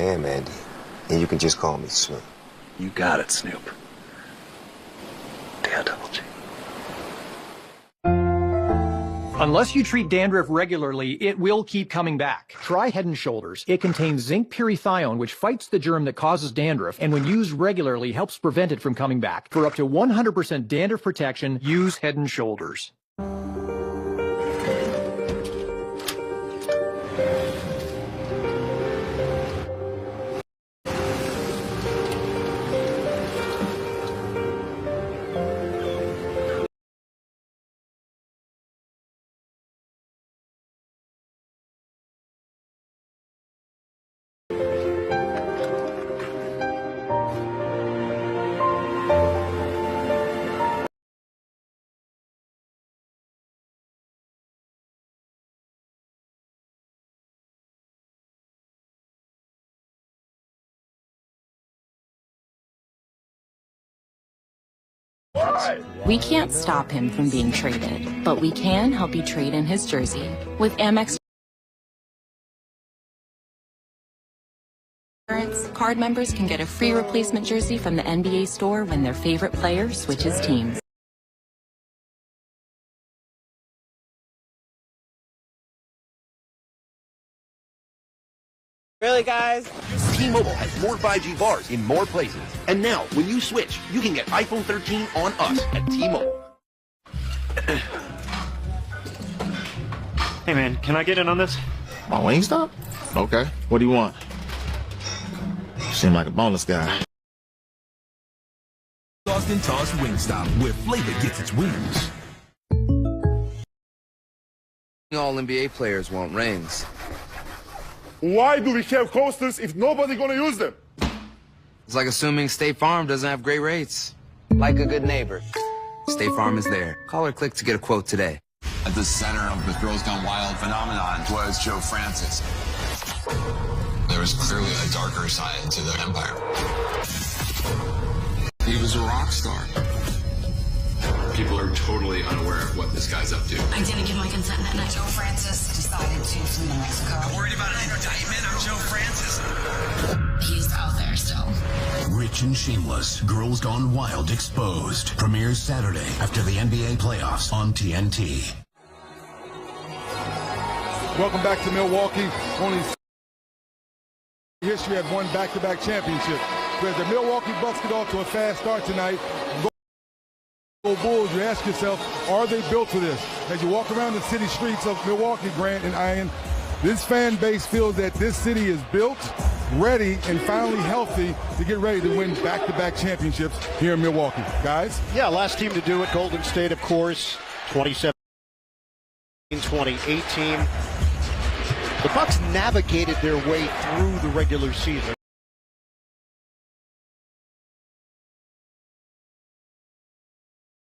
am Andy, and you can just call me Snoop. You got it, Snoop. D-O-double-G. Unless you treat dandruff regularly, it will keep coming back. Try Head & Shoulders. It contains zinc pyrithione, which fights the germ that causes dandruff, and when used regularly, helps prevent it from coming back. For up to 100% dandruff protection, use Head & Shoulders. We can't stop him from being traded, but we can help you trade in his jersey. With Amex card members can get a free replacement jersey from the NBA store when their favorite player switches teams. Really, guys? T-Mobile has more 5G bars in more places. And now, when you switch, you can get iPhone 13 on us at T-Mobile. Hey, man, can I get in on this? My Wingstop? Okay. What do you want? You seem like a boneless guy. Lost and Tossed Wingstop, where flavor gets its wings. All NBA players want rings. Why do we have coasters if nobody gonna use them? It's like assuming State Farm doesn't have great rates. Like a good neighbor, State Farm is there. Call or click to get a quote today. At the center of the Girls Gone Wild phenomenon was Joe Francis. There was clearly a darker side to the empire. He was a rock star. People are totally unaware of what this guy's up to. I didn't give my consent that night. Joe Francis decided to flee to Mexico. I'm worried about an indictment. I'm Joe Francis. He's out there still. Rich and Shameless, Girls Gone Wild Exposed. Premieres Saturday after the NBA playoffs on TNT. Welcome back to Milwaukee. Only history have won back-to-back championships. Whereas the Milwaukee Bucks get off to a fast start tonight. Go Bulls, you ask yourself, are they built for this? As you walk around the city streets of Milwaukee, Grant and Ian, this fan base feels that this city is built, ready, and finally healthy to get ready to win back-to-back championships here in Milwaukee. Guys? Yeah, last team to do it, Golden State, of course, 2017, 2018. The Bucks navigated their way through the regular season.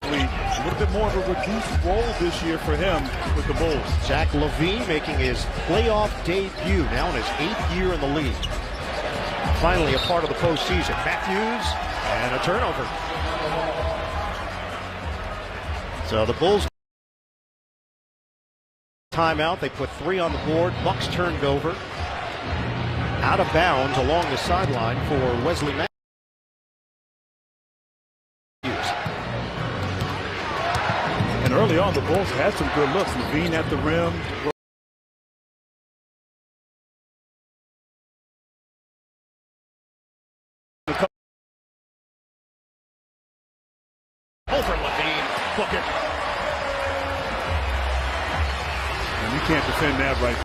A little bit more of a reduced role this year for him with the Bulls. Zach LaVine making his playoff debut, now in his 8th year in the league. Finally a part of the postseason. Matthews and a turnover. So the Bulls timeout. They put 3 on the board. Bucks turned over. Out of bounds along the sideline for Wesley Matthews. And early on, the Bulls had some good looks. LaVine at the rim. Over LaVine. Book it. And you can't defend that right.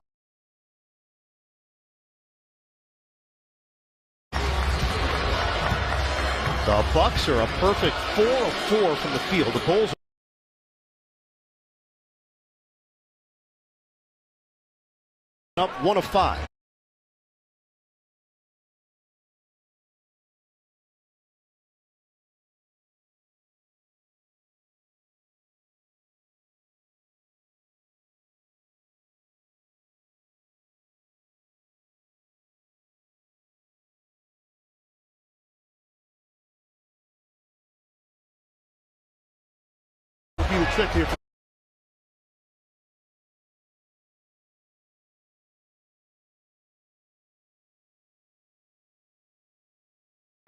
The Bucks are a perfect 4 of 4 from the field. The Bulls up 1 of 5. Be the trick here.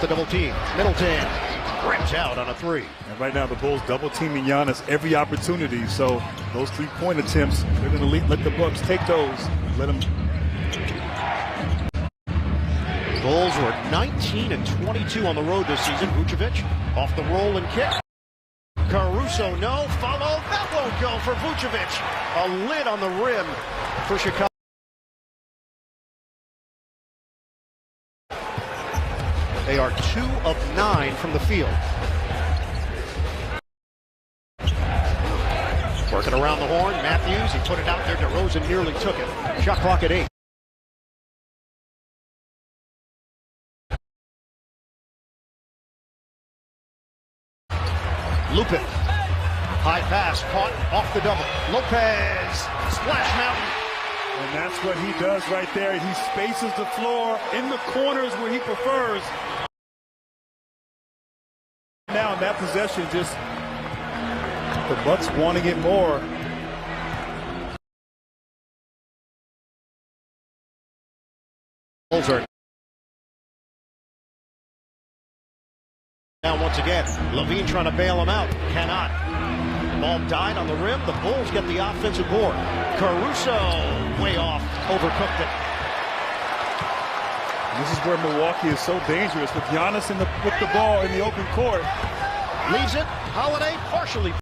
The double team. Middleton rims out on a three. And right now the Bulls double teaming Giannis every opportunity. So those 3-point attempts, they're going to let the Bucks take those. Let them. Bulls were 19 and 22 on the road this season. Vucevic off the roll and kick. Caruso, no follow. That won't go for Vucevic. A lid on the rim for Chicago. They are 2 of 9 from the field. Working around the horn, Matthews, he put it out there. DeRozan nearly took it. Shot clock at 8. Lupin. High pass, caught off the double. Lopez, Splash Mountain. And that's what he does right there. He spaces the floor in the corners where he prefers. Now in that possession, just the Bucks wanting it more. Bulls are now once again. Levine trying to bail him out. Cannot. Ball died on the rim. The Bulls get the offensive board. Caruso way off. Overcooked it. This is where Milwaukee is so dangerous with Giannis with the ball in the open court. Leaves it. Holiday partially.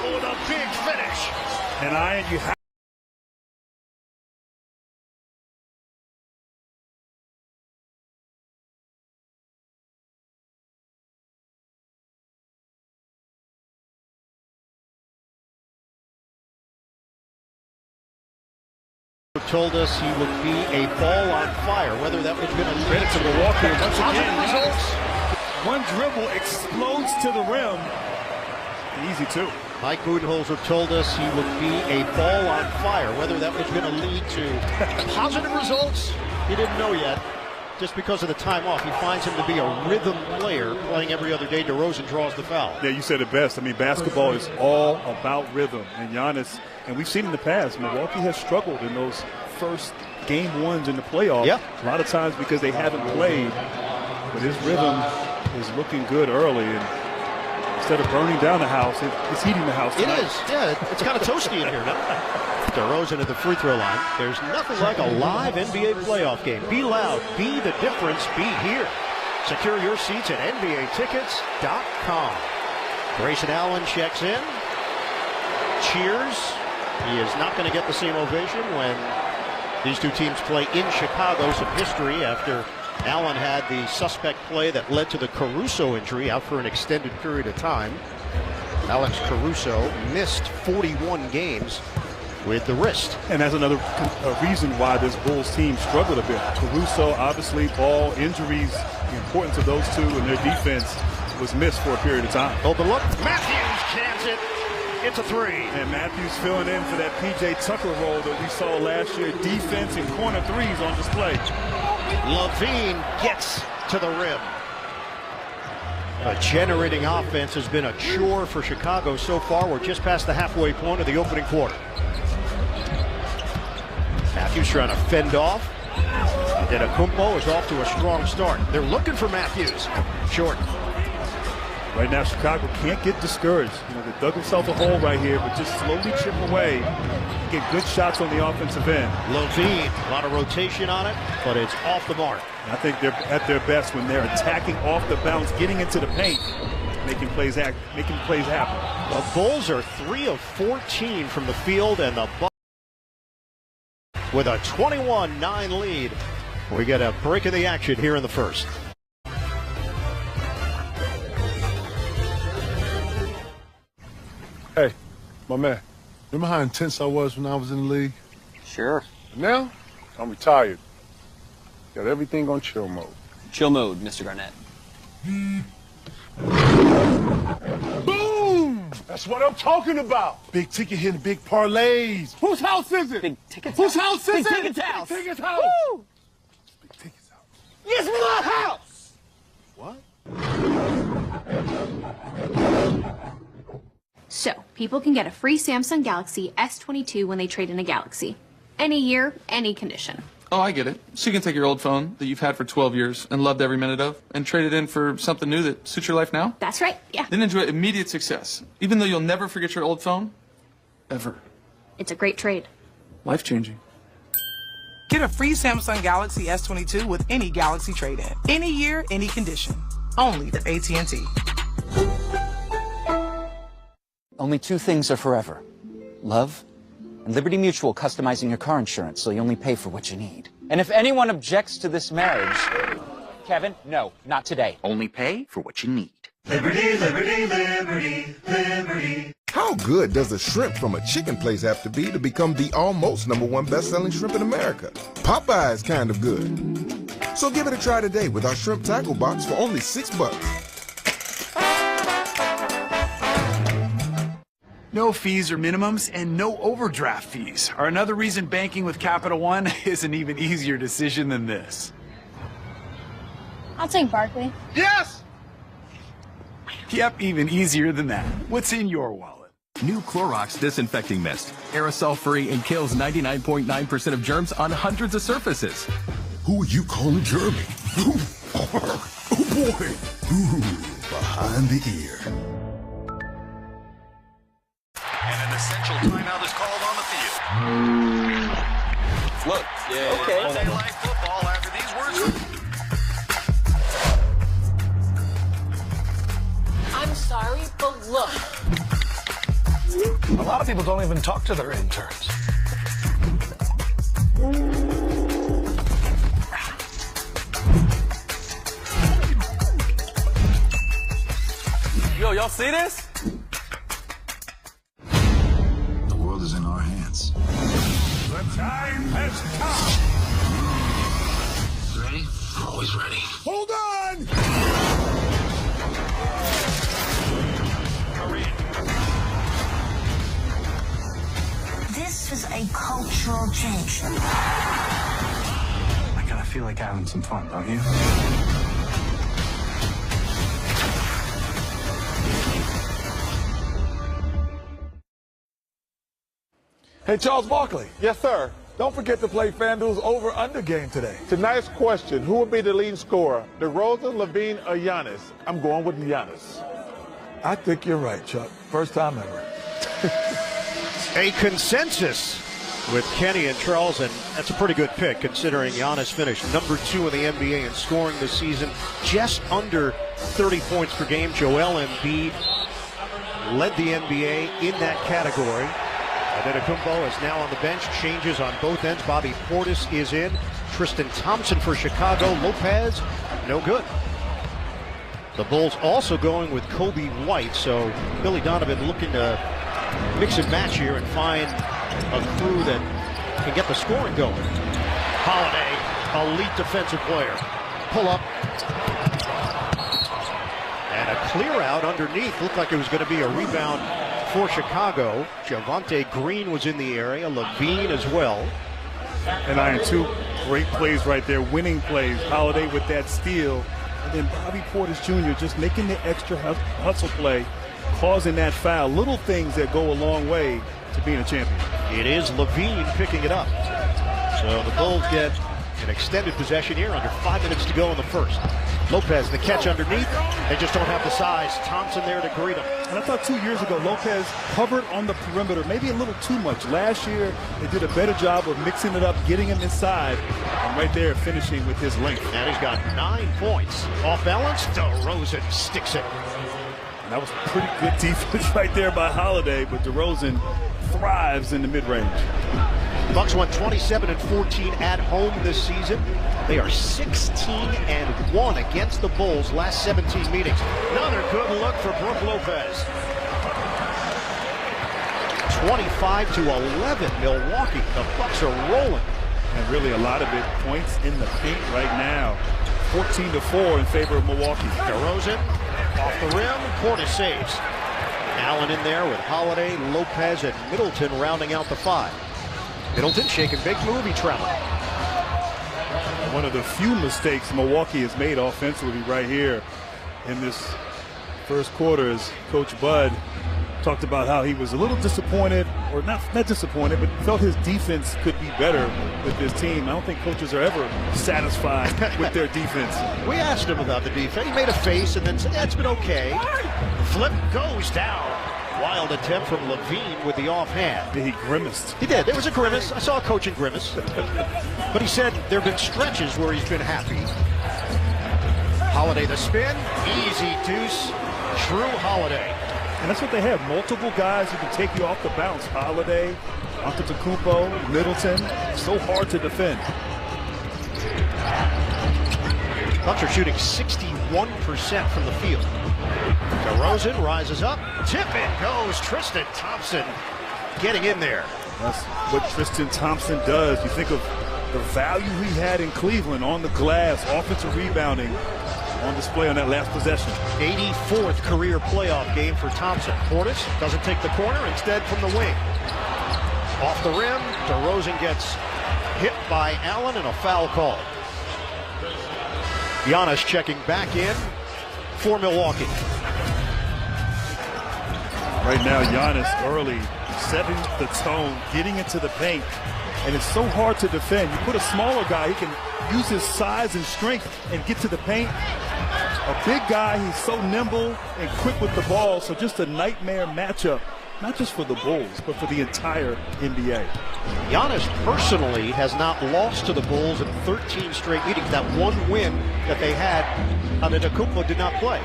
With a big finish. And Ian, you have. Told us he would be a ball on fire, whether that was going to lead to Milwaukee. Once positive again, results. One dribble explodes to the rim. Easy too. Mike Budenholzer told us he would be a ball on fire, whether that was going to lead to positive results. He didn't know yet. Just because of the time off, he finds him to be a rhythm player playing every other day. DeRozan draws the foul. Yeah, you said it best. I mean, basketball is all about rhythm. And Giannis, and we've seen in the past, Milwaukee has struggled in those first game ones in the playoffs. Yeah. A lot of times because they haven't played. But his rhythm is looking good early. And instead of burning down the house, it's heating the house tonight. It is. Yeah, it's kind of toasty in here now. DeRozan at the free throw line. There's nothing like a live NBA playoff game. Be loud, be the difference, be here. Secure your seats at NBAtickets.com. Grayson Allen checks in. Cheers. He is not going to get the same ovation when these two teams play in Chicago. Some history after Allen had the suspect play that led to the Caruso injury, out for an extended period of time. Alex Caruso missed 41 games with the wrist. And that's another reason why this Bulls team struggled a bit. Caruso, obviously, ball injuries, the importance of those two and their defense was missed for a period of time. Open look. Matthews cans it. It's a three. And Matthews filling in for that P.J. Tucker role that we saw last year. Defense and corner threes on display. Levine gets to the rim. Generating offense has been a chore for Chicago so far. We're just past the halfway point of the opening quarter. Matthews trying to fend off. Antetokounmpo is off to a strong start. They're looking for Matthews. Short. Right now, Chicago can't get discouraged. You know, they dug themselves a hole right here, but just slowly chip away. Get good shots on the offensive end. Levine, a lot of rotation on it, but it's off the mark. I think they're at their best when they're attacking off the bounce, getting into the paint, making plays happen. The Bulls are 3 of 14 from the field, and the Bucks with a 21-9 lead. We get a break of the action here in the first. Hey, my man, remember how intense I was when I was in the league? Sure. But now, I'm retired. Got everything on chill mode. Chill mode, Mr. Garnett. Boom! That's what I'm talking about. Big ticket hitting big parlays. Whose house is it? Big Ticket's Whose house. house is Big it? Ticket's house. Big Ticket's house. Woo! Big Ticket's house. It's my house. What? So, people can get a free Samsung Galaxy S22 when they trade in a Galaxy. Any year, any condition. Oh, I get it. So you can take your old phone that you've had for 12 years and loved every minute of and trade it in for something new that suits your life now? That's right, yeah. Then enjoy immediate success, even though you'll never forget your old phone, ever. It's a great trade. Life-changing. Get a free Samsung Galaxy S22 with any Galaxy trade-in. Any year, any condition. Only at AT&T. Only two things are forever. Love and Liberty Mutual customizing your car insurance so you only pay for what you need. And if anyone objects to this marriage, Kevin, no, not today. Only pay for what you need. Liberty, liberty, liberty, liberty. How good does a shrimp from a chicken place have to be to become the almost #1 best-selling shrimp in America? Popeye's kind of good. So give it a try today with our shrimp tackle box for only $6. No fees or minimums and no overdraft fees are another reason banking with Capital One is an even easier decision than this. I'll take Barkley. Yes! Yep, even easier than that. What's in your wallet? New Clorox Disinfecting Mist. Aerosol-free and kills 99.9% of germs on hundreds of surfaces. Who are you calling Jeremy? Oh, boy. Ooh, behind the ear. And an essential timeout is called on the field. Look, Okay. They like football after these words. I'm sorry, but look. A lot of people don't even talk to their interns. Yo, y'all see this? The world is in our hands. The time has come. Ready? Always ready. Hold on! This is a cultural change. I kind of feel like having some fun, don't you? Hey, Charles Barkley. Yes, sir. Don't forget to play FanDuel's over-under game today. Tonight's question, who will be the leading scorer, DeRozan, Levine, or Giannis? I'm going with Giannis. I think you're right, Chuck. First time ever. A consensus with Kenny and Charles, and that's a pretty good pick considering Giannis finished number 2 in the NBA in scoring this season, just under 30 points per game. Joel Embiid led the NBA in that category. Antetokounmpo is now on the bench. Changes on both ends. Bobby Portis is in. Tristan Thompson for Chicago. Lopez, no good. The Bulls also going with Kobe White, so Billy Donovan looking to mix and match here and find a crew that can get the scoring going. Holiday, elite defensive player. Pull up. And a clear out underneath. Looked like it was going to be a rebound for Chicago. Javonte Green was in the area. Levine as well. And two great plays right there, winning plays. Holiday with that steal. And then Bobby Portis Jr. just making the extra hustle play, causing that foul. Little things that go a long way to being a champion. It is Levine picking it up. So the Bulls get an extended possession here, under 5 minutes to go in the first. Lopez, the catch underneath. They just don't have the size. Thompson there to greet him. And I thought 2 years ago, Lopez covered on the perimeter, maybe a little too much. Last year, they did a better job of mixing it up, getting him inside, and right there finishing with his length. And he's got 9 points. Off balance, DeRozan sticks it. And that was pretty good defense right there by Holiday, but DeRozan thrives in the mid-range. Bucks won 27-14 at home this season. They are 16-1 against the Bulls last 17 meetings. Another good look for Brook Lopez. 25-11, Milwaukee. The Bucks are rolling. And really a lot of it points in the paint right now. 14-4 in favor of Milwaukee. DeRozan Off the rim, Portis saves. Allen in there with Holiday, Lopez, and Middleton rounding out the 5. Middleton shaking big move, he traveled. One of the few mistakes Milwaukee has made offensively right here in this first quarter is Coach Bud talked about how he was a little disappointed, or not disappointed, but felt his defense could be better with this team. I don't think coaches are ever satisfied with their defense. We asked him about the defense. He made a face and then said, yeah, it's been okay. Flip goes down. Wild attempt from Levine with the offhand. He grimaced. He did. There was a grimace. I saw a coaching grimace. But he said there have been stretches where he's been happy. Holiday the spin. Easy deuce. True Holiday. And that's what they have. Multiple guys who can take you off the bounce. Holiday, Antetokounmpo, Middleton. So hard to defend. Bucks are shooting 61% from the field. DeRozan rises up. Tip in goes Tristan Thompson getting in there. That's what Tristan Thompson does. You think of the value he had in Cleveland on the glass, offensive rebounding on display on that last possession. 84th career playoff game for Thompson. Portis doesn't take the corner, instead from the wing. Off the rim, DeRozan gets hit by Allen and a foul call. Giannis checking back in for Milwaukee. Right now, Giannis early setting the tone, getting into the paint, and it's so hard to defend. You put a smaller guy, he can use his size and strength and get to the paint. A big guy, he's so nimble and quick with the ball, so just a nightmare matchup, not just for the Bulls, but for the entire NBA. Giannis personally has not lost to the Bulls in 13 straight meetings. That one win that they had, Antetokounmpo did not play.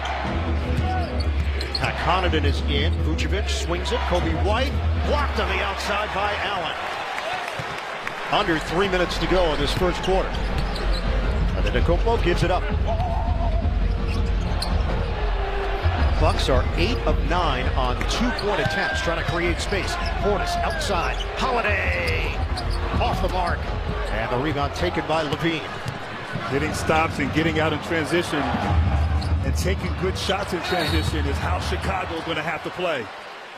Pat Connaughton is in. Vucevic swings it. Kobe White blocked on the outside by Allen. Under 3 minutes to go in this first quarter. Antetokounmpo gives it up. Bucks are 8 of 9 on 2-point attempts, trying to create space. Portis outside. Holiday off the mark. And the rebound taken by Levine. Getting stops and getting out in transition and taking good shots in transition is how Chicago's going to have to play.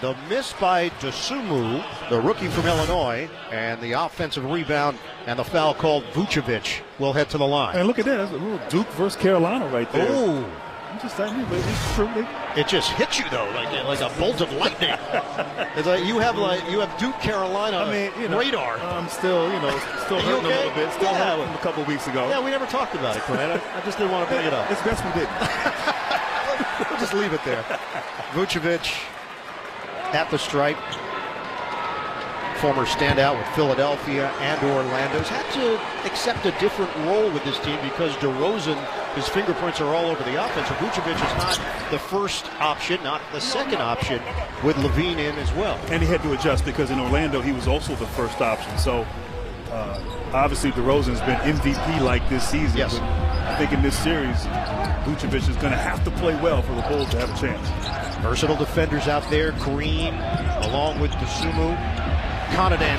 The miss by Dosunmu, the rookie from Illinois, and the offensive rebound and the foul called. Vucevic will head to the line. And look at that. That's a little Duke versus Carolina right there. Oh. Just saying, it's true. It just hit you though, like a bolt of lightning. It's like you have Duke Carolina radar. I'm still hurting a little bit. Still hurt a couple weeks ago. Yeah, we never talked about it, Clint. I just didn't want to bring it up. It's best we didn't. We'll just leave it there. Vucevic at the stripe. Former standout with Philadelphia and Orlando. Has had to accept a different role with this team because DeRozan, his fingerprints are all over the offense. Vucevic is not the first option, not the second option, with Levine in as well. And he had to adjust because in Orlando he was also the first option. So obviously DeRozan's been MVP-like this season. Yes. But I think in this series, Vucevic is going to have to play well for the Bulls to have a chance. Versatile defenders out there. Green along with Dosunmu. Connaughton.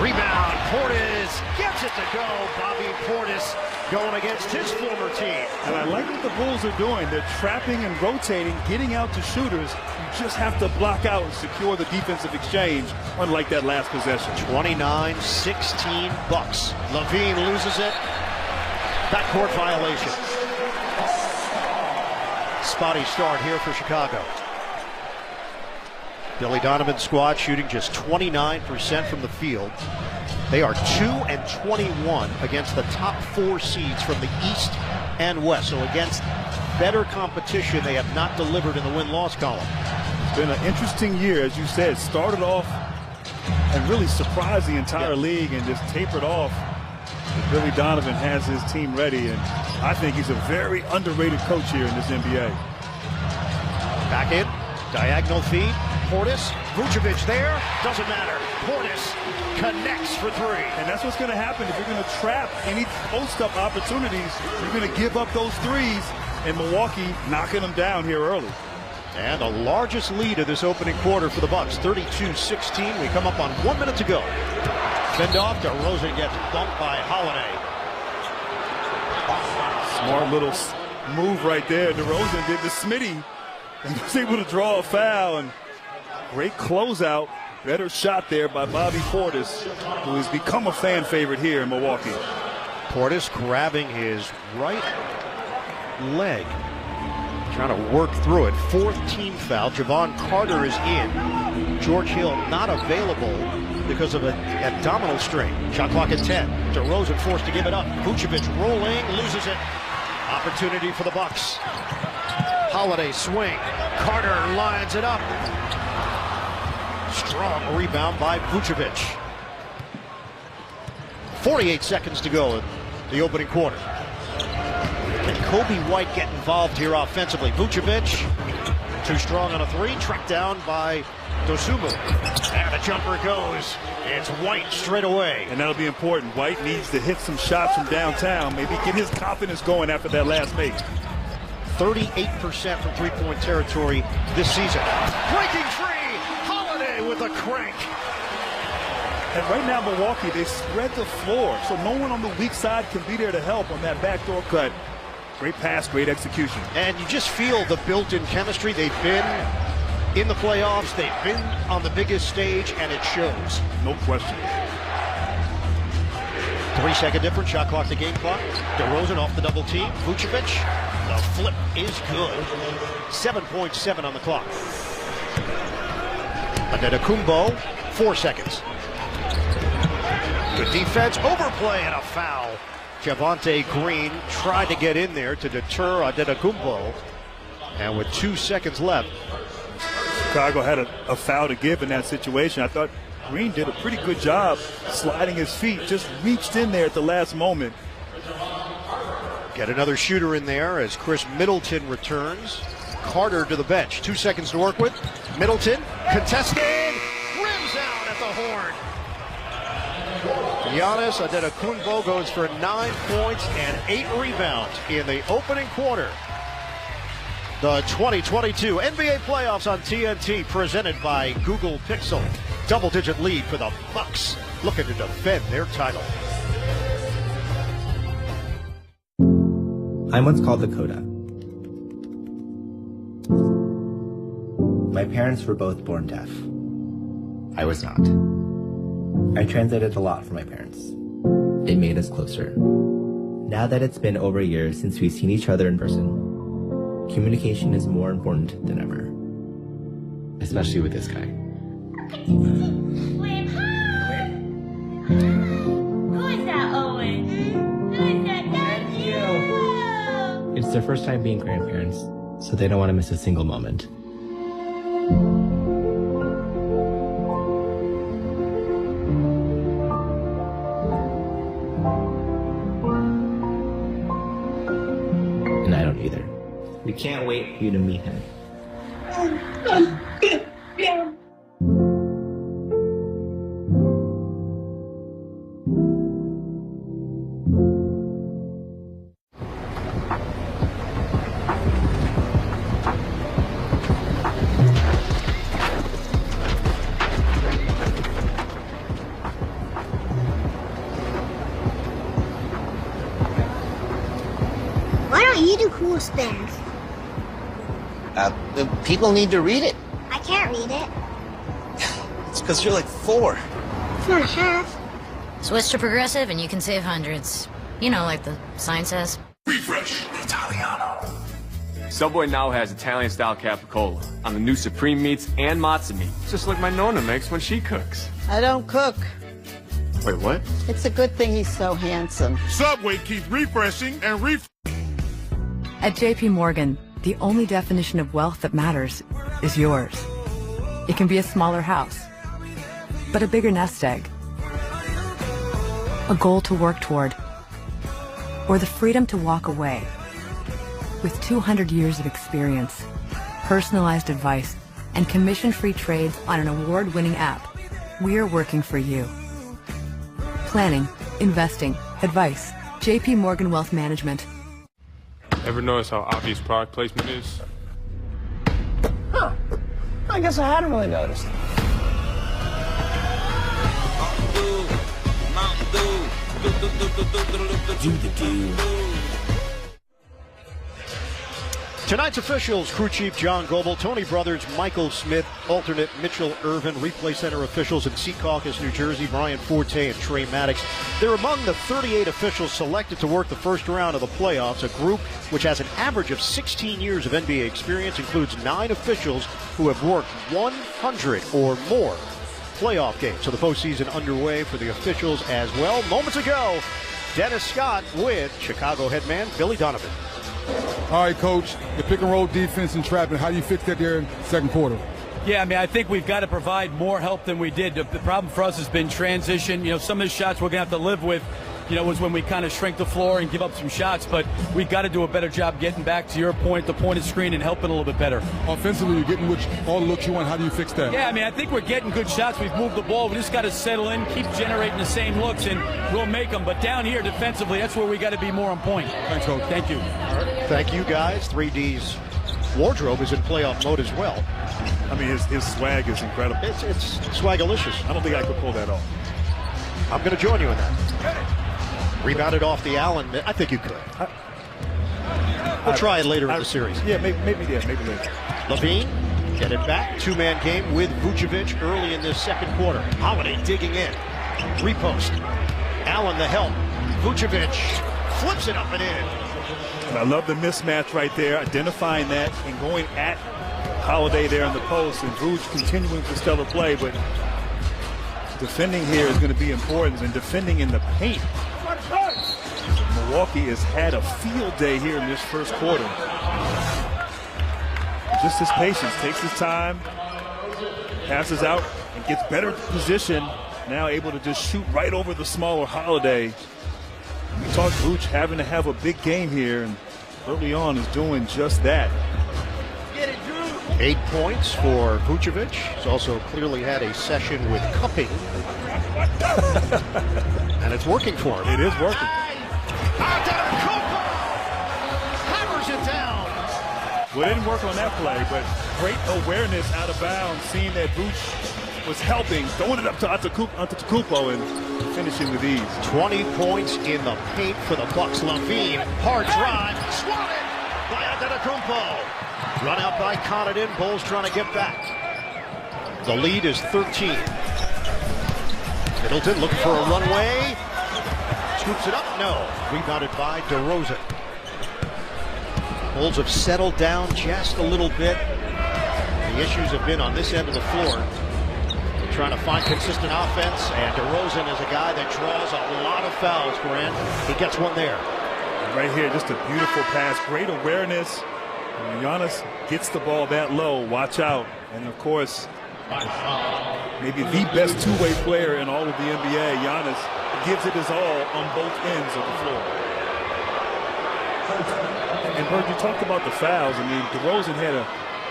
Rebound. Portis gets it to go. Bobby Portis going against his former team. And I like what the Bulls are doing. They're trapping and rotating, getting out to shooters. You just have to block out and secure the defensive exchange, unlike that last possession. 29-16 Bucks. Levine loses it. Backcourt violation. Spotty start here for Chicago. Billy Donovan's squad shooting just 29% from the field. They are 2-21 against the top 4 seeds from the East and West. So against better competition, they have not delivered in the win-loss column. It's been an interesting year, as you said. Started off and really surprised the entire league and just tapered off. But Billy Donovan has his team ready, and I think he's a very underrated coach here in this NBA. Back in, diagonal feed. Portis, Vucevic there, doesn't matter. Portis connects for 3. And that's what's going to happen. If you're going to trap any post-up opportunities, you're going to give up those threes, and Milwaukee knocking them down here early. And the largest lead of this opening quarter for the Bucks, 32-16. We come up on 1 minute to go. Fend off, DeRozan gets bumped by Holiday. Smart little move right there. DeRozan did the Smitty and was able to draw a foul. And great closeout. Better shot there by Bobby Portis, who has become a fan favorite here in Milwaukee. Portis grabbing his right leg, trying to work through it. 4th team foul. Javon Carter is in. George Hill not available because of an abdominal strain. Shot clock at 10. DeRozan forced to give it up. Vucevic rolling, loses it. Opportunity for the Bucks. Holiday swing. Carter lines it up. Strong rebound by Vucevic. 48 seconds to go in the opening quarter. Can Kobe White get involved here offensively? Vucevic, too strong on a 3, tracked down by Dosunmu. And the jumper goes. It's White straight away. And that'll be important. White needs to hit some shots from downtown, maybe get his confidence going after that last make. 38% from three-point territory this season. Breaking free! Holiday with a crank. And right now, Milwaukee, they spread the floor, so no one on the weak side can be there to help on that backdoor cut. Great pass, great execution. And you just feel the built-in chemistry. They've been in the playoffs, they've been on the biggest stage, and it shows. No question. 3-second difference, shot clock to game clock. DeRozan off the double team. Vucevic, the flip is good. 7.7 on the clock. Antetokounmpo, 4 seconds. Good defense, overplay, and a foul. Javonte Green tried to get in there to deter Antetokounmpo. And with 2 seconds left, Chicago had a foul to give in that situation. I thought Green did a pretty good job sliding his feet, just reached in there at the last moment. Get another shooter in there as Chris Middleton returns. Carter to the bench. 2 seconds to work with. Middleton contested. Rims out at the horn. Giannis Antetokounmpo goes for 9 points and 8 rebounds in the opening quarter. The 2022 NBA playoffs on TNT presented by Google Pixel. Double-digit lead for the Bucks looking to defend their title. I'm what's called the coda. My parents were both born deaf. I was not. I translated a lot for my parents. It made us closer. Now that it's been over a year since we've seen each other in person, communication is more important than ever. Especially with this guy. Who is that, Owen? Who is that? Thank you. It's their first time being grandparents, so they don't want to miss a single moment. And I don't either. We can't wait for you to meet him. Why don't you do cool things? People need to read it. I can't read it. It's because you're like 4. It's not half. Switch to Progressive and you can save hundreds. You know, like the sign says. Refresh Italiano. Subway now has Italian-style capicola on the new Supreme meats and matzo meat, just like my Nonna makes when she cooks. I don't cook. Wait, what? It's a good thing he's so handsome. Subway keeps refreshing and At JP Morgan, the only definition of wealth that matters is yours. It can be a smaller house, but a bigger nest egg, a goal to work toward, or the freedom to walk away. With 200 years of experience, personalized advice, and commission-free trades on an award-winning app, we're working for you. Planning, investing, advice. JP Morgan Wealth Management. Ever notice how obvious product placement is? Huh. I guess I hadn't really noticed. Do the do. Tonight's officials, crew chief John Goebel, Tony Brothers, Michael Smith, alternate Mitchell Irvin, replay center officials in Secaucus, New Jersey, Brian Forte and Trey Maddox. They're among the 38 officials selected to work the first round of the playoffs. A group which has an average of 16 years of NBA experience, includes 9 officials who have worked 100 or more playoff games. So the postseason underway for the officials as well. Moments ago, Dennis Scott with Chicago head man Billy Donovan. All right, Coach, the pick and roll defense and trapping, how do you fix that there in second quarter? Yeah, I mean, I think we've got to provide more help than we did. The problem for us has been transition. You know, some of the shots we're going to have to live with, you know, was when we kind of shrink the floor and give up some shots. But we've got to do a better job getting back to your point, the pointed screen, and helping a little bit better. Offensively, you're getting all the looks you want. How do you fix that? Yeah, I mean, I think we're getting good shots. We've moved the ball. We just got to settle in, keep generating the same looks, and we'll make them. But down here, defensively, that's where we got to be more on point. Thanks, Coach. Thank you. Thank you, guys. 3D's wardrobe is in playoff mode as well. I mean, his swag is incredible. It's swagalicious. I don't think I could pull that off. I'm going to join you in that. Rebounded off the Allen. I think you could. We'll try it later in the series. Yeah, maybe later. Levine, get it back. Two-man game with Vucevic early in this second quarter. Holiday digging in. Repost. Allen the help. Vucevic flips it up and in. And I love the mismatch right there, identifying that and going at Holiday there in the post, and Vooch continuing to stellar play, but defending here is going to be important, and defending in the paint. Milwaukee has had a field day here in this first quarter. Just his patience, takes his time, passes out, and gets better position. Now able to just shoot right over the smaller Holiday. We talked Vooch having to have a big game here, and early on is doing just that. 8 points for Vucevic. He's also clearly had a session with cupping. And it's working for him. It is working. Hammers it down. Well, it didn't work on that play, but great awareness out of bounds, seeing that Vooch was helping, throwing it up to Antetokounmpo and finishing with ease. 20 points in the paint for the Bucks. Levine, hard drive, swatted by Antetokounmpo. Run out by Connaughton. Bulls trying to get back. The lead is 13. Middleton looking for a runway. Scoops it up. No. Rebounded by DeRozan. Bulls have settled down just a little bit. The issues have been on this end of the floor. They're trying to find consistent offense, and DeRozan is a guy that draws a lot of fouls, Grant. He gets one there. Right here, just a beautiful pass. Great awareness. When Giannis gets the ball that low, watch out. And of course, maybe the best two-way player in all of the NBA, Giannis, gives it his all on both ends of the floor. And Bird, you talked about the fouls. I mean, DeRozan had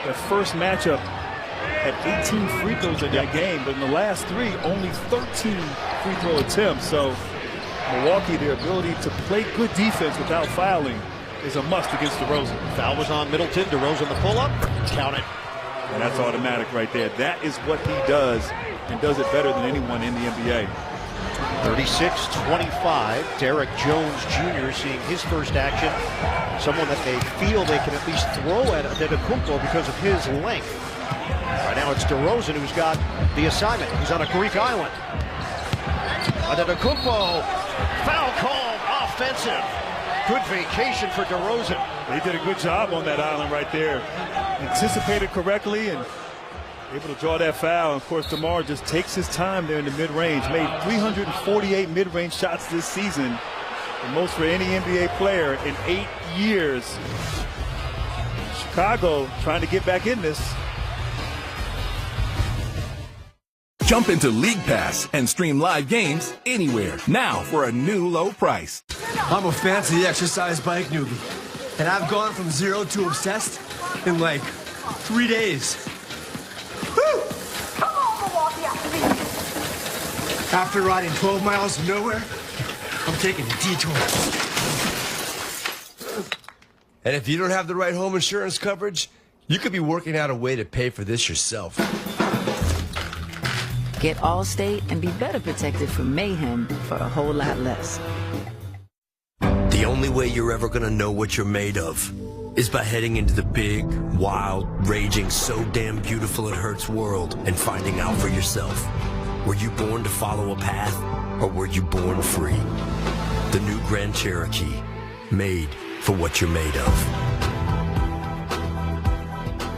that first matchup at 18 free throws in that game, but in the last 3, only 13 free throw attempts. So Milwaukee, their ability to play good defense without fouling is a must against DeRozan. Foul was on Middleton. DeRozan the pull-up. Count it. And that's automatic right there. That is what he does, and does it better than anyone in the NBA. 36-25. Derek Jones Jr. seeing his first action. Someone that they feel they can at least throw at Antetokounmpo because of his length. Right now it's DeRozan who's got the assignment. He's on a Greek island. Antetokounmpo. Foul call. Offensive. Good vacation for DeRozan. They did a good job on that island right there. Anticipated correctly and able to draw that foul. And of course, DeMar just takes his time there in the mid-range. Made 348 mid-range shots this season. The most for any NBA player in 8 years. Chicago trying to get back in this. Jump into League Pass and stream live games anywhere now for a new low price. I'm a fancy exercise bike newbie, and I've gone from 0 to obsessed in like 3 days. Woo! Come on, Milwaukee, after me. After riding 12 miles of nowhere, I'm taking a detour. And if you don't have the right home insurance coverage, you could be working out a way to pay for this yourself. Get Allstate and be better protected from mayhem for a whole lot less. The only way you're ever gonna know what you're made of is by heading into the big, wild, raging, so damn beautiful it hurts world and finding out for yourself. Were you born to follow a path, or were you born free? The new Grand Cherokee, made for what you're made of.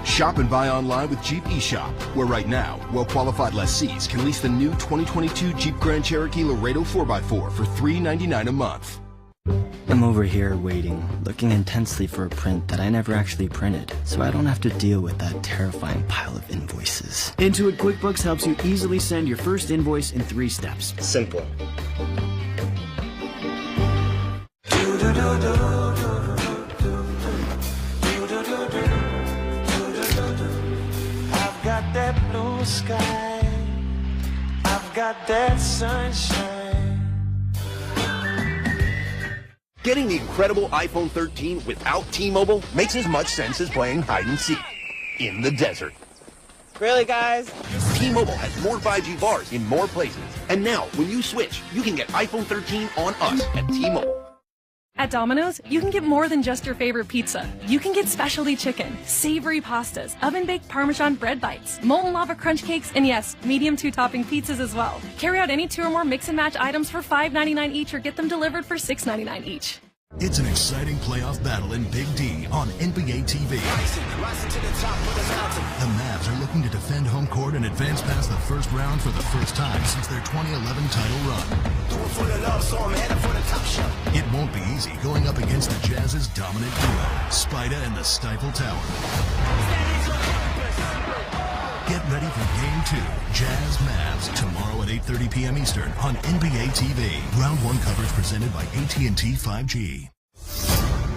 Shop and buy online with Jeep eShop, where right now, well-qualified lessees can lease the new 2022 Jeep Grand Cherokee Laredo 4x4 for $399 a month. I'm over here waiting, looking intensely for a print that I never actually printed, so I don't have to deal with that terrifying pile of invoices. Intuit QuickBooks helps you easily send your first invoice in 3 steps. Simple. I've got that blue sky, I've got that sunshine. Getting the incredible iPhone 13 without T-Mobile makes as much sense as playing hide and seek in the desert. Really, guys? T-Mobile has more 5G bars in more places. And now, when you switch, you can get iPhone 13 on us at T-Mobile. At Domino's, you can get more than just your favorite pizza. You can get specialty chicken, savory pastas, oven-baked Parmesan bread bites, molten lava crunch cakes, and yes, medium 2-topping pizzas as well. Carry out any 2 or more mix-and-match items for $5.99 each or get them delivered for $6.99 each. It's an exciting playoff battle in Big D on NBA TV. The Mavs are looking to defend home court and advance past the first round for the first time since their 2011 title run. It won't be easy going up against the Jazz's dominant duo, Spida and the Stifle Tower. Get ready for Game 2, Jazz Mavs, tomorrow at 8:30 p.m. Eastern on NBA TV. Round 1 coverage presented by AT&T 5G.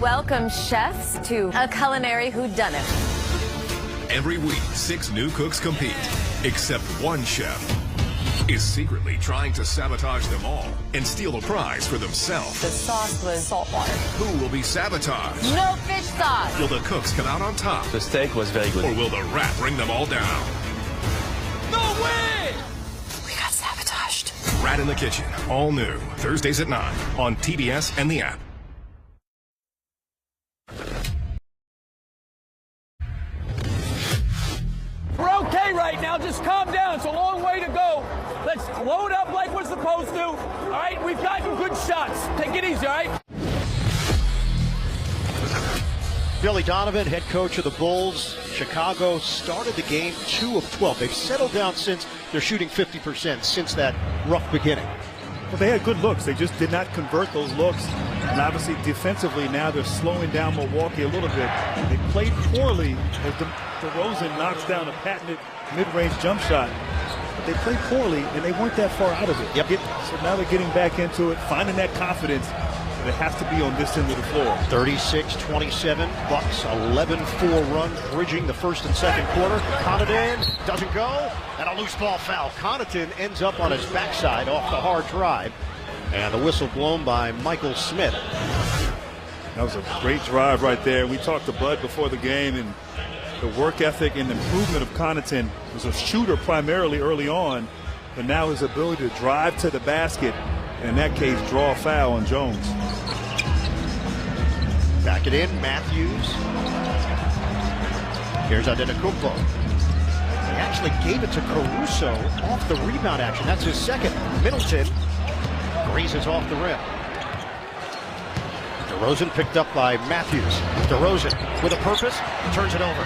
Welcome, chefs, to a culinary whodunit. Every week, 6 new cooks compete, except one chef is secretly trying to sabotage them all and steal a prize for themselves. The sauce was salt water. Who will be sabotaged? No fish sauce. Will the cooks come out on top? The steak was very good. Or will the rat bring them all down? No way! We got sabotaged. Rat in the Kitchen, all new, Thursdays at 9 on TBS and the app. We're okay right now. Just calm down. It's a long way to go. Let's load up like we're supposed to. All right? We've gotten good shots. Take it easy, all right? Billy Donovan, head coach of the Bulls. Chicago started the game 2 of 12. They've settled down since they're shooting 50% since that rough beginning. Well, they had good looks. They just did not convert those looks. And obviously defensively now they're slowing down Milwaukee a little bit. They played poorly as DeRozan knocks down a patented mid-range jump shot. But they played poorly and they weren't that far out of it. Yep. So now they're getting back into it, finding that confidence. It has to be on this end of the floor. 36-27, Bucks 11-4 run, bridging the first and second quarter. Connaughton doesn't go, and a loose ball foul. Connaughton ends up on his backside off the hard drive, and the whistle blown by Michael Smith. That was a great drive right there. We talked to Bud before the game, and the work ethic and improvement of Connaughton. Was a shooter primarily early on, but now his ability to drive to the basket, and in that case, draw a foul on Jones. Back it in, Matthews. Here's Antetokounmpo. He actually gave it to Caruso off the rebound action. That's his second. Middleton grazes off the rim. DeRozan picked up by Matthews. DeRozan with a purpose, turns it over.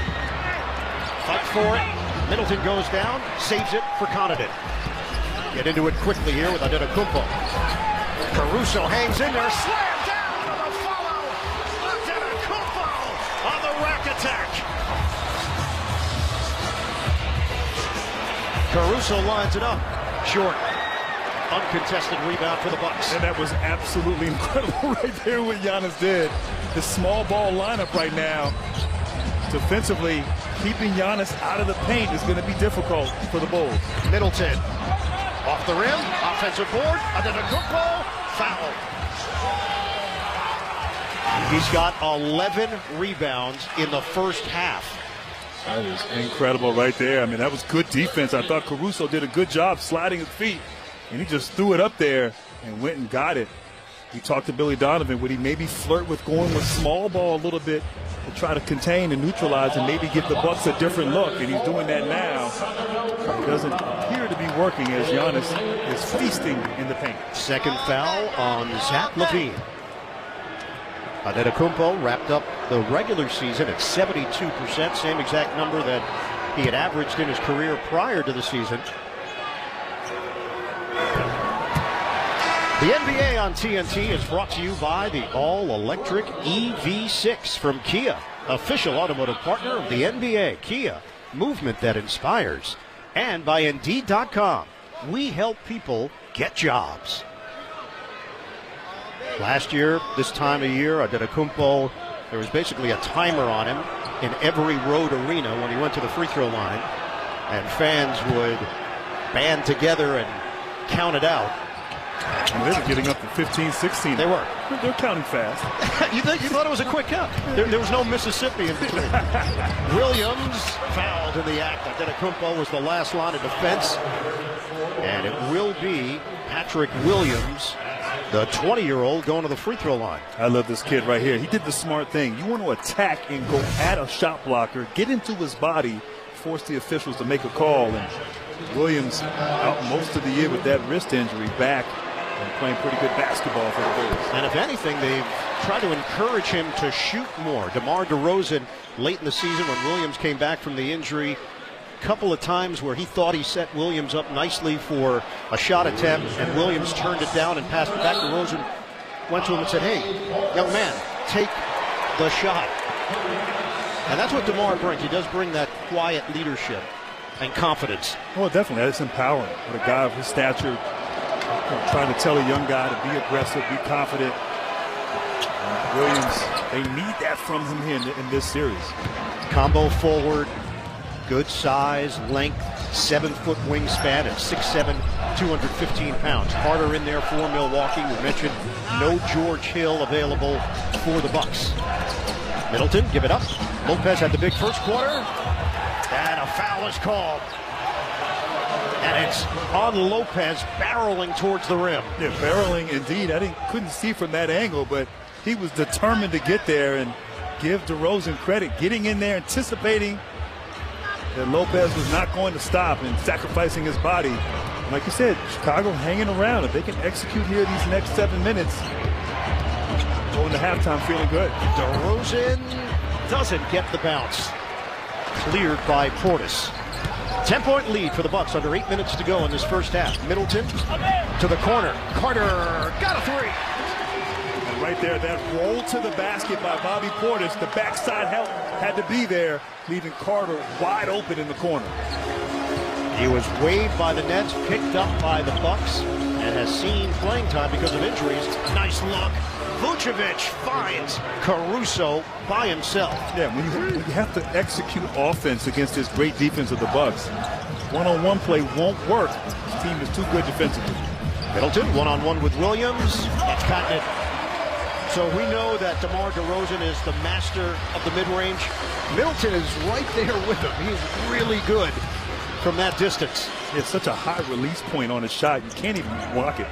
Fight for it. Middleton goes down, saves it for Connaughton. Get into it quickly here with Antetokounmpo. Caruso hangs in there, slam down on the follow. Antetokounmpo on the rack attack. Caruso lines it up, short. Uncontested rebound for the Bucks. And that was absolutely incredible right there what Giannis did. The small ball lineup right now, defensively, keeping Giannis out of the paint is going to be difficult for the Bulls. Middleton off the rim, offensive board, Antetokounmpo, foul. He's got 11 rebounds in the first half. That is incredible right there. I mean, that was good defense. I thought Caruso did a good job sliding his feet, and he just threw it up there and went and got it. We talked to Billy Donovan. Would he maybe flirt with going with small ball a little bit to try to contain and neutralize and maybe give the Bucks a different look, and he's doing that now. It doesn't appear to be working as Giannis is feasting in the paint. Second foul on Zach LaVine. Antetokounmpo wrapped up the regular season at 72%, same exact number that he had averaged in his career prior to the season. The NBA on TNT is brought to you by the all-electric EV6 from Kia, official automotive partner of the NBA. Kia, movement that inspires. And by Indeed.com. We help people get jobs. Last year, this time of year, Antetokounmpo, there was basically a timer on him in every road arena when he went to the free throw line, and fans would band together and count it out. And they were getting up to 15, 16. They were. They're counting fast. You thought it was a quick count. There was no Mississippi in between. Williams fouled in the act. Antetokounmpo was the last line of defense. And it will be Patrick Williams, the 20-year-old, going to the free throw line. I love this kid right here. He did the smart thing. You want to attack and go at a shot blocker, get into his body, force the officials to make a call. And Williams out most of the year with that wrist injury, back and playing pretty good basketball for the Bulls. And if anything, they've tried to encourage him to shoot more. DeMar DeRozan, late in the season when Williams came back from the injury, a couple of times where he thought he set Williams up nicely for a shot attempt, and Williams turned it down and passed it back. DeRozan went to him and said, "Hey, young man, take the shot." And that's what DeMar brings. He does bring that quiet leadership and confidence. Well, definitely. That's empowering. With a guy of his stature, trying to tell a young guy to be aggressive, be confident. Williams, they need that from him here in this series. Combo forward, good size, length, 7-foot wingspan at 6'7", 215 pounds. Carter in there for Milwaukee. We mentioned no George Hill available for the Bucks. Middleton, give it up. Lopez had the big first quarter, and a foul is called. And it's on Lopez, barreling towards the rim. Yeah, barreling indeed. I couldn't see from that angle, but he was determined to get there, and give DeRozan credit, getting in there, anticipating that Lopez was not going to stop and sacrificing his body. And like you said, Chicago hanging around. If they can execute here these next 7 minutes, going to halftime feeling good. DeRozan doesn't get the bounce. Cleared by Portis. 10-point lead for the Bucks, under 8 minutes to go in this first half. Middleton to the corner. Carter got a three. And right there, that roll to the basket by Bobby Portis. The backside help had to be there, leaving Carter wide open in the corner. He was waived by the Nets, picked up by the Bucks, and has seen playing time because of injuries. Nice look. Vucevic finds Caruso by himself. Yeah, when you have to execute offense against this great defense of the Bucks, one-on-one play won't work. This team is too good defensively. Middleton, one-on-one with Williams. That's gotten it. So we know that DeMar DeRozan is the master of the mid-range. Middleton is right there with him. He is really good from that distance. It's such a high release point on his shot. You can't even block it.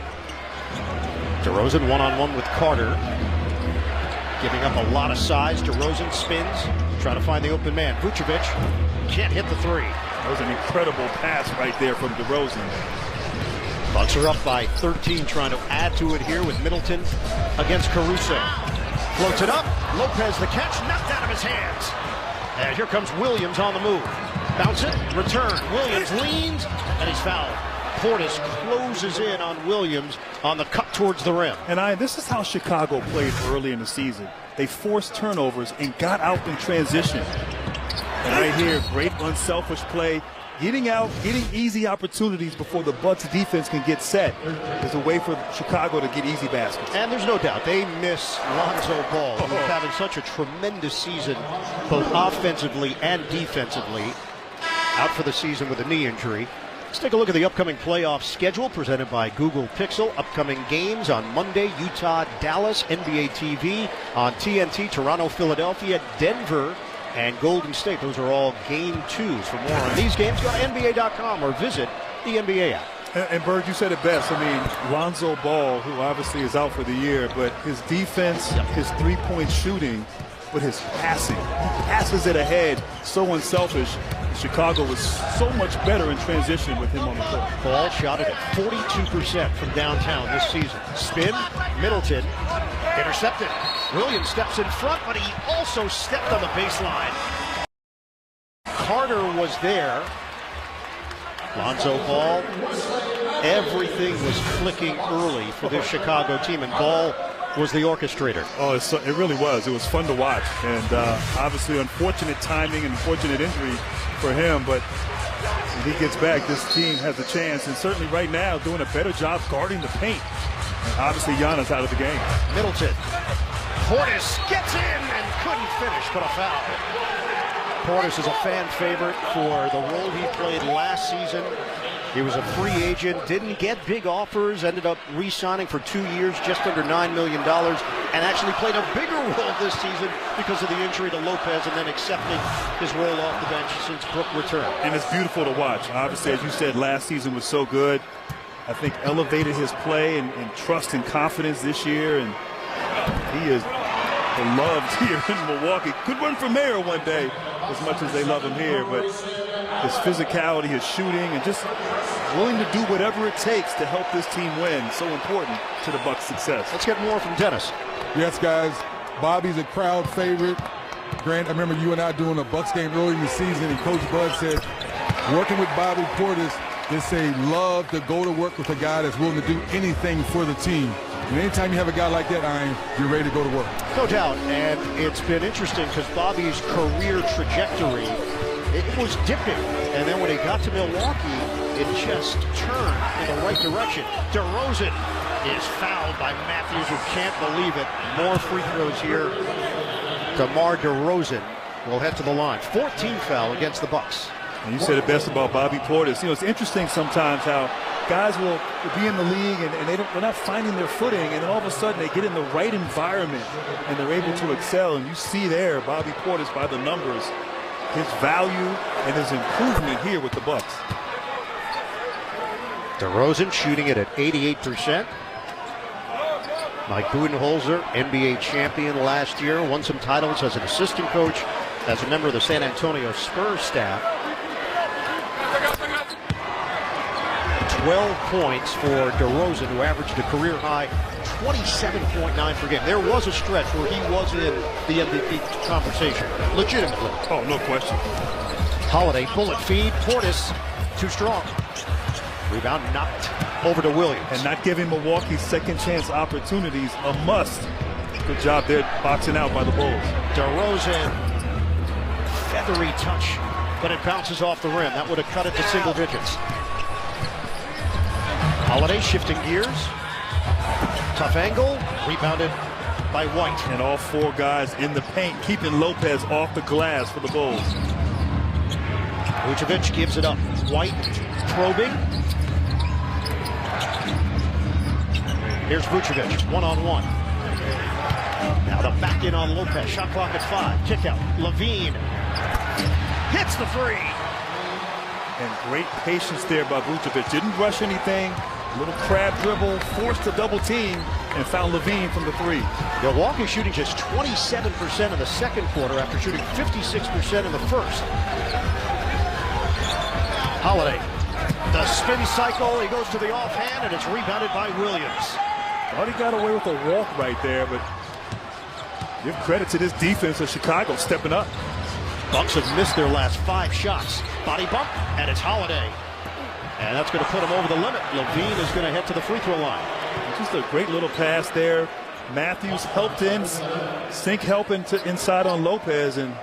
DeRozan one-on-one with Carter. Giving up a lot of size. DeRozan spins. Trying to find the open man. Vucevic can't hit the three. That was an incredible pass right there from DeRozan. Bucks are up by 13, trying to add to it here with Middleton against Caruso. Floats it up. Lopez the catch, knocked out of his hands. And here comes Williams on the move. Bounce it, return. Williams leans, and he's fouled. Portis closes in on Williams on the cut towards the rim. And this is how Chicago played early in the season. They forced turnovers and got out in transition. And right here, great unselfish play. Getting out, getting easy opportunities before the Bucks defense can get set is a way for Chicago to get easy baskets. And there's no doubt they miss Lonzo Ball, who's having such a tremendous season, both offensively and defensively. Out for the season with a knee injury. Let's take a look at the upcoming playoff schedule presented by Google Pixel. Upcoming games on Monday, Utah, Dallas, NBA TV, on TNT, Toronto, Philadelphia, Denver, and Golden State. Those are all game twos. For more on these games, go to NBA.com or visit the NBA app. And Bird, you said it best. I mean, Lonzo Ball, who obviously is out for the year, but his defense, his three-point shooting but his passing. He passes it ahead, so unselfish. Chicago was so much better in transition with him on the court. Ball shot at 42% from downtown this season. Spin, Middleton, intercepted. Williams steps in front, but he also stepped on the baseline. Carter was there. Lonzo Ball. Everything was clicking early for this Chicago team, and Ball was the orchestrator. Oh, it really was. It was fun to watch, and obviously unfortunate timing and unfortunate injury for him, but when he gets back, this team has a chance, and certainly right now doing a better job guarding the paint. And obviously Giannis out of the game. Middleton. Portis gets in and couldn't finish, but a foul. Portis is a fan favorite for the role he played last season. He was a free agent, didn't get big offers, ended up re-signing for 2 years, just under $9 million, and actually played a bigger role this season because of the injury to Lopez and then accepting his role off the bench since Brook returned. And it's beautiful to watch. Obviously, as you said, last season was so good. I think elevated his play and trust and confidence this year, and he is beloved here in Milwaukee. Could run for mayor one day as much as they love him here, but his physicality, his shooting, and just willing to do whatever it takes to help this team win. So important to the Bucks' success. Let's get more from Dennis. Yes, guys. Bobby's a crowd favorite. Grant, I remember you and I doing a Bucks game early in the season, and Coach Bud said, working with Bobby Portis, they say love to go to work with a guy that's willing to do anything for the team. And anytime you have a guy like that, you're ready to go to work. No doubt, and it's been interesting because Bobby's career trajectory, it was dipping, and then when he got to Milwaukee, it just turned in the right direction. DeRozan is fouled by Matthews, who can't believe it. More free throws here. DeMar DeRozan will head to the line. 14th foul against the Bucks. And you said it best about Bobby Portis. You know, it's interesting sometimes how guys will be in the league and they're not finding their footing, and then all of a sudden they get in the right environment and they're able to excel. And you see there Bobby Portis by the numbers, his value and his improvement here with the Bucks. DeRozan shooting it at 88%. Mike Budenholzer, NBA champion last year, won some titles as an assistant coach, as a member of the San Antonio Spurs staff. 12 points for DeRozan, who averaged a career high 27.9 per game. There was a stretch where he was in the MVP conversation, legitimately. Oh, no question. Holiday, bullet feed, Portis, too strong. Rebound knocked over to Williams. And not giving Milwaukee second chance opportunities a must. Good job there boxing out by the Bulls. DeRozan, feathery touch, but it bounces off the rim. That would have cut it to single digits. Holiday shifting gears. Tough angle, rebounded by White. And all four guys in the paint, keeping Lopez off the glass for the Bulls. Vucevic gives it up. White probing. Here's Vucevic, one-on-one. Now the back in on Lopez. Shot clock at 5. Kick out. Levine hits the three. And great patience there by Vucevic. Didn't rush anything. Little crab dribble, forced a double team, and found Levine from the three. Milwaukee shooting just 27% in the second quarter after shooting 56% in the first. Holiday, the spin cycle, he goes to the offhand, and it's rebounded by Williams. Thought he got away with a walk right there, but give credit to this defense of Chicago stepping up. Bucks have missed their last 5 shots. Body bump, and it's Holiday. And that's going to put him over the limit. Levine is going to head to the free throw line. Just a great little pass there. Matthews helped in, Sink helping to inside on Lopez, and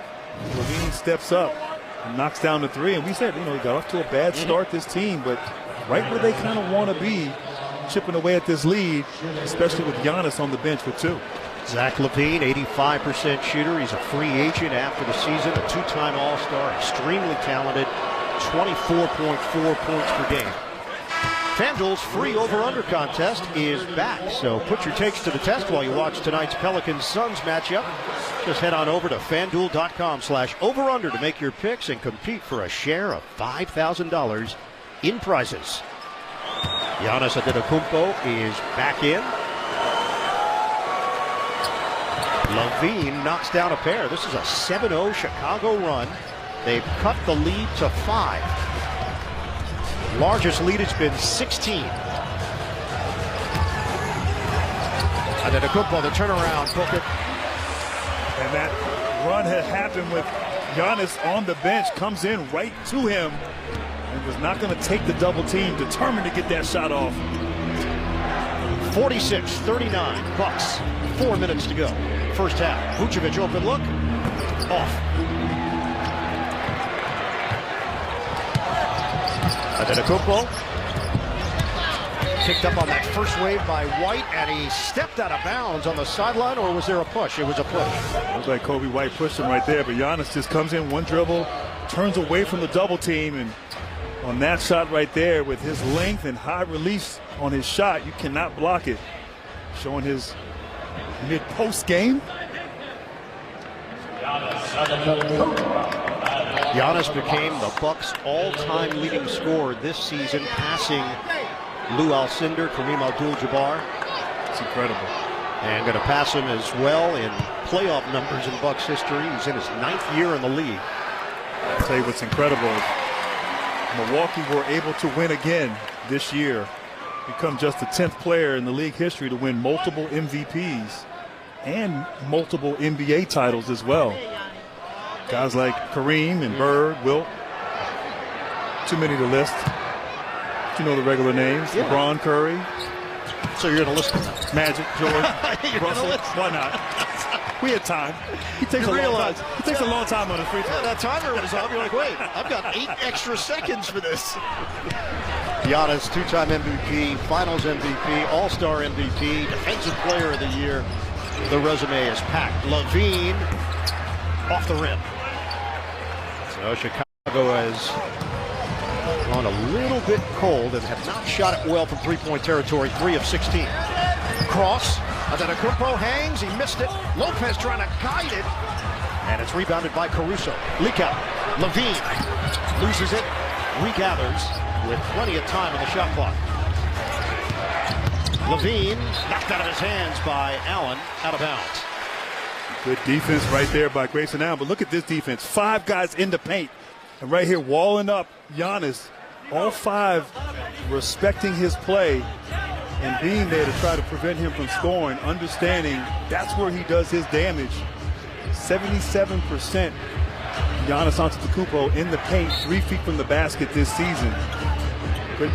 Levine steps up and knocks down the three. And we said, you know, he got off to a bad start, this team, but right where they kind of want to be, chipping away at this lead, especially with Giannis on the bench with 2. Zach LaVine, 85% shooter. He's a free agent after the season, a 2-time All-Star, extremely talented, 24.4 points per game. FanDuel's free over-under contest is back, so put your takes to the test while you watch tonight's Pelicans-Suns matchup. Just head on over to FanDuel.com/over-under to make your picks and compete for a share of $5,000 in prizes. Giannis Antetokounmpo is back in. Levine knocks down a pair. This is a 7-0 Chicago run. They've cut the lead to 5. Largest lead has been 16. And then a good ball, the turnaround, book it. And that run had happened with Giannis on the bench, comes in right to him, and was not going to take the double team, determined to get that shot off. 46-39, Bucks. 4 minutes to go. First half. Vucevic open look. Off. Antetokounmpo. Picked up on that first wave by White, and he stepped out of bounds on the sideline, or was there a push? It was a push. Looks like Kobe White pushed him right there, but Giannis just comes in one dribble, turns away from the double team, and on that shot right there with his length and high release on his shot, you cannot block it. Showing his mid-post game. Giannis became the Bucks' all-time leading scorer this season, passing Lou Alcindor, Kareem Abdul-Jabbar. It's incredible. And going to pass him as well in playoff numbers in Bucks history. He's in his 9th year in the league. I'll tell you what's incredible. Milwaukee were able to win again this year. Become just the 10th player in the league history to win multiple MVPs and multiple NBA titles as well. Guys like Kareem and Bird, Wilt. Too many to list. You know the regular names. Yeah. LeBron, Curry. So you're going to list them? Magic, Jordan, Russell. Why not? We had time. He takes a long time. He takes a long time on his free throw. That timer was up. You're like, wait, I've got 8 extra seconds for this. Giannis, 2-time MVP, Finals MVP, All-Star MVP, Defensive Player of the Year. The resume is packed. Levine off the rim. So Chicago has gone a little bit cold and have not shot it well from three-point territory. 3 of 16. Cross. Antetokounmpo hangs. He missed it. Lopez trying to guide it. And it's rebounded by Caruso. Leak out. Levine loses it. Regathers with plenty of time on the shot clock. Levine knocked out of his hands by Allen, out of bounds. Good defense right there by Grayson Allen. But look at this defense. 5 guys in the paint. And right here, walling up Giannis. All 5 respecting his play and being there to try to prevent him from scoring, understanding that's where he does his damage. 77% Giannis Antetokounmpo in the paint, 3 feet from the basket this season.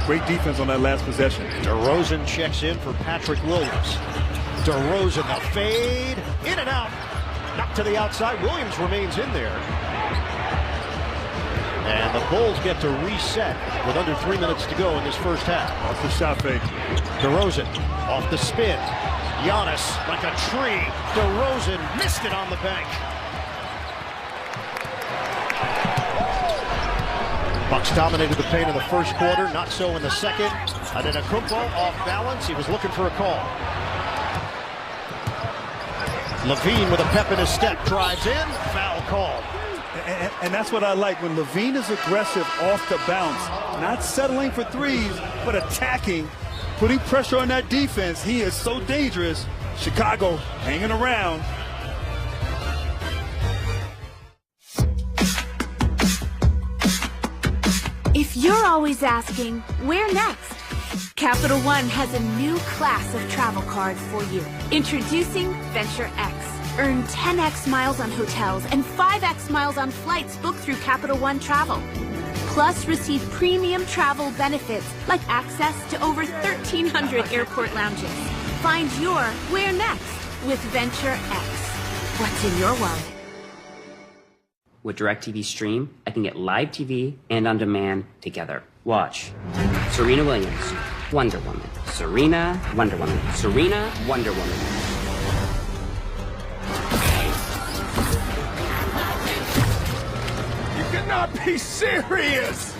Great defense on that last possession. DeRozan checks in for Patrick Williams. DeRozan, the fade, in and out. Knocked to the outside. Williams remains in there. And the Bulls get to reset with under 3 minutes to go in this first half. Off the shot fake. DeRozan off the spin. Giannis like a tree. DeRozan missed it on the bank. Bucks dominated the paint in the first quarter, not so in the second. Antetokounmpo off balance. He was looking for a call. Levine with a pep in his step, drives in, foul call. And that's what I like, when Levine is aggressive off the bounce, not settling for threes, but attacking, putting pressure on that defense. He is so dangerous. Chicago hanging around. If you're always asking, where next? Capital One has a new class of travel cards for you. Introducing Venture X. Earn 10x miles on hotels and 5x miles on flights booked through Capital One Travel. Plus, receive premium travel benefits like access to over 1,300 airport lounges. Find your where next with Venture X. What's in your wallet? With DirecTV Stream, I can get live TV and on demand together. Watch Serena Williams, Wonder Woman. Serena, Wonder Woman. Serena, Wonder Woman. You cannot be serious!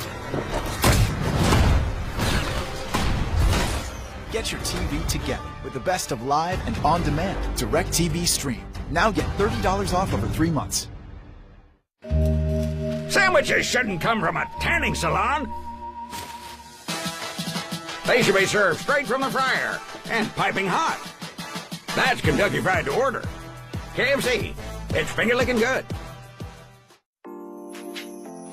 Get your TV together with the best of live and on-demand DirecTV Stream. Now get $30 off over 3 months. Sandwiches shouldn't come from a tanning salon. They should be served straight from the fryer and piping hot. That's Kentucky Fried to order. KFC. It's finger-licking good.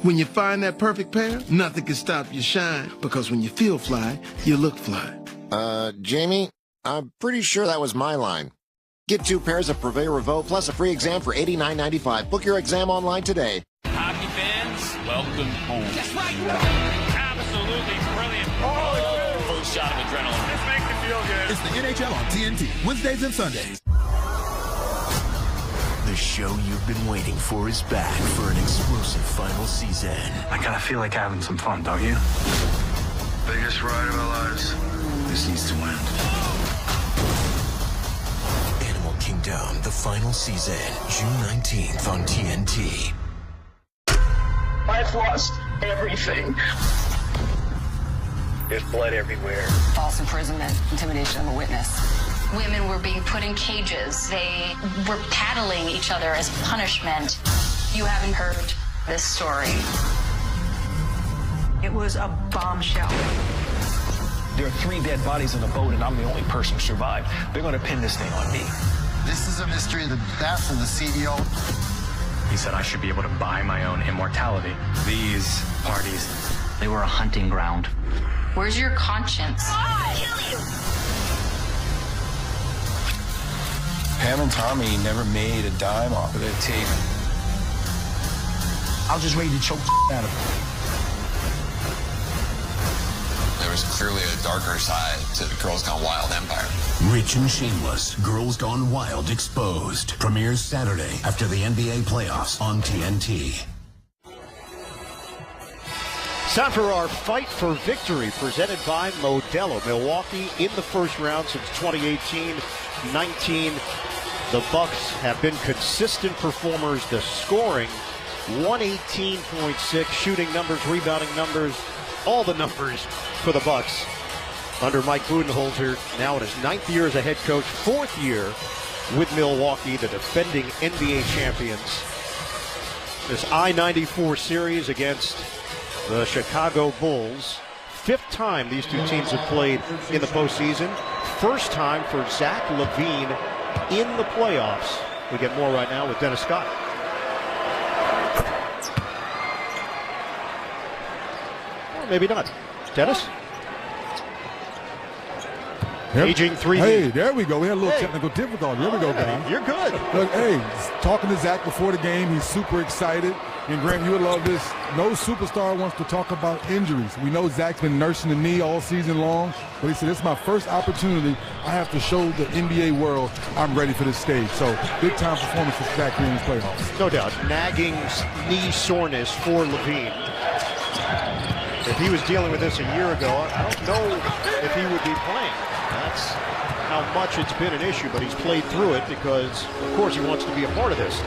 When you find that perfect pair, nothing can stop your shine. Because when you feel fly, you look fly. Jamie, I'm pretty sure that was my line. Get 2 pairs of Privé Revaux plus a free exam for $89.95. Book your exam online today. Hockey fans, welcome home. That's right. Absolutely brilliant. Oh, full shot of adrenaline. This makes me feel good. It's the NHL on TNT, Wednesdays and Sundays. The show you've been waiting for is back for an explosive final season. I kind of feel like having some fun, don't you? Biggest ride of our lives. This needs to end. Animal Kingdom, the final season, June 19th on TNT. I've lost everything. There's blood everywhere. False imprisonment, intimidation of a witness. Women were being put in cages. They were paddling each other as punishment. You haven't heard this story. It was a bombshell. There are 3 dead bodies in the boat, and I'm the only person who survived. They're going to pin this thing on me. This is a mystery of the death of the CEO. He said I should be able to buy my own immortality. These parties, They were a hunting ground. Where's your conscience? I'll kill you! Pam and Tommy never made a dime off of their tape. I was just ready to choke out of them. There was clearly a darker side to the Girls Gone Wild empire. Rich and Shameless, Girls Gone Wild Exposed. Premieres Saturday after the NBA playoffs on TNT. Time for our fight for victory, presented by Modelo. Milwaukee in the first round since 2018-19. The Bucks have been consistent performers. The scoring, 118.6, shooting numbers, rebounding numbers, all the numbers for the Bucks under Mike Budenholzer, now in his 9th year as a head coach, 4th year with Milwaukee, the defending NBA champions. This I-94 series against the Chicago Bulls. 5th time these two teams have played in the postseason. First time for Zach LaVine in the playoffs. We get more right now with Dennis Scott. Or maybe not. Dennis? Aging 3D. Hey, there we go. We had a little technical difficulty. There we go, guys. You're good. Look, hey, talking to Zach before the game, he's super excited. And Grant, you would love this. No superstar wants to talk about injuries. We know Zach's been nursing the knee all season long, but he said, this is my first opportunity. I have to show the NBA world I'm ready for this stage. So, big-time performance for Zach here in these playoffs. No doubt. Nagging knee soreness for LaVine. If he was dealing with this a year ago, I don't know if he would be playing. That's how much it's been an issue, but he's played through it because, of course, he wants to be a part of this.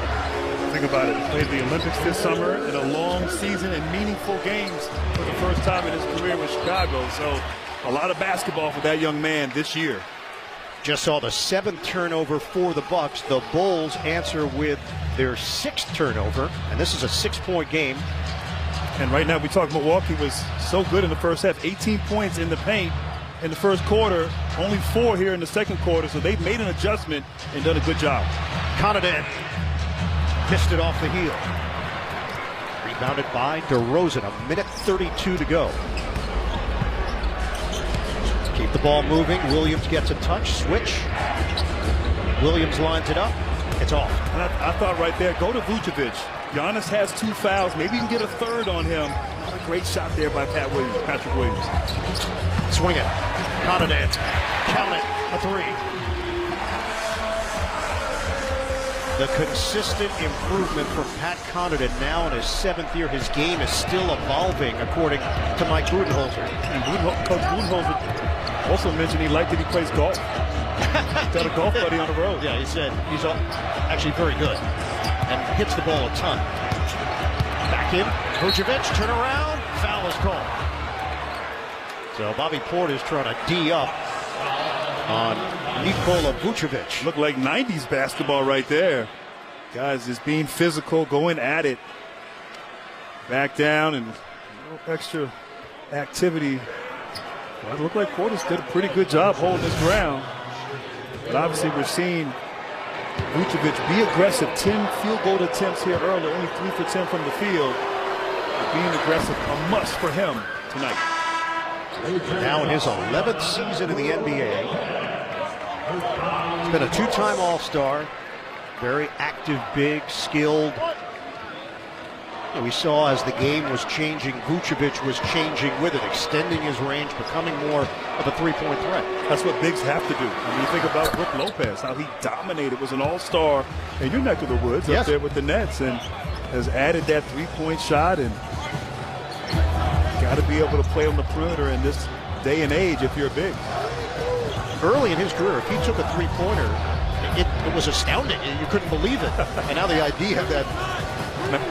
Think about it. He played the Olympics this summer in a long season and meaningful games for the first time in his career with Chicago. So a lot of basketball for that young man this year. Just saw the 7th turnover for the Bucks. The Bulls answer with their 6th turnover, and this is a 6-point game. And right now we talk Milwaukee was so good in the first half. 18 points in the paint in the first quarter, only 4 here in the second quarter. So they've made an adjustment and done a good job. Connaughton missed it off the heel. Rebounded by DeRozan. 1:32 to go. Keep the ball moving. Williams gets a touch. Switch. Williams lines it up. It's off. And I thought right there, go to Vucevic. Giannis has 2 fouls. Maybe you can get a 3rd on him. What a great shot there by Patrick Williams. Swing it. Connaughton. Count it. A 3. The consistent improvement from Pat Connaughton now in his 7th year. His game is still evolving, according to Mike Budenholzer. And Coach Budenholzer also mentioned he liked that he plays golf. He's got a golf buddy on the road. Yeah, he said he's actually very good and hits the ball a ton. Back in. Vucevic, turn around. Foul is called. So Bobby Portis trying to D up on Nikola Vucevic. Looked like 90s basketball right there. Guys just being physical, going at it. Back down and a little extra activity. Well, it looked like Portis did a pretty good job holding his ground. But obviously we're seeing Vucevic, be aggressive. 10 field goal attempts here early, only 3 for 10 from the field. Being aggressive, a must for him tonight. Now in his 11th season in the NBA. He's been a two-time All-Star. Very active, big, skilled. And we saw as the game was changing, Vucevic was changing with it, extending his range, becoming more of a three-point threat. That's what bigs have to do. I mean, you think about Brook Lopez, how he dominated, was an all-star in your neck of the woods up there with the Nets, and has added that three-point shot, and got to be able to play on the perimeter in this day and age if you're a big. Early in his career, if he took a three-pointer, it was astounding. You couldn't believe it. And now the idea that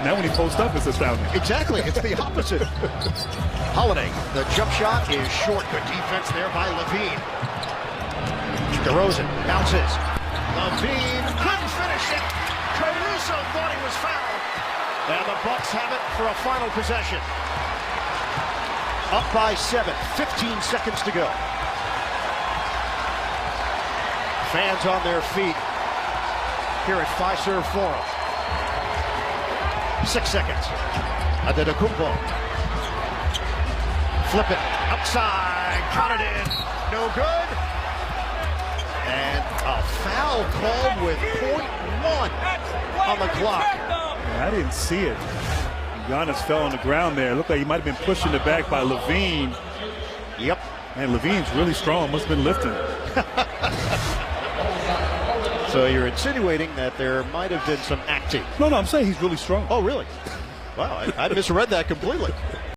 now when he posts up, it's astounding. Exactly. It's the opposite. Holiday, the jump shot is short. Good defense there by Levine. DeRozan bounces. Levine couldn't finish it. Caruso thought he was fouled. And the Bucks have it for a final possession. Up by 7. 15 seconds to go. Fans on their feet here at Fiserv Forum. 6 seconds. Adetokounmpo. Flip it. Outside. Counted in. No good. And a foul called with .1 on the clock. I didn't see it. Giannis fell on the ground there. It looked like he might have been pushing it back by Levine. Yep. And Levine's really strong. Must have been lifting. So you're insinuating that there might have been some acting. No, I'm saying he's really strong. Oh, really? Wow, I misread that completely.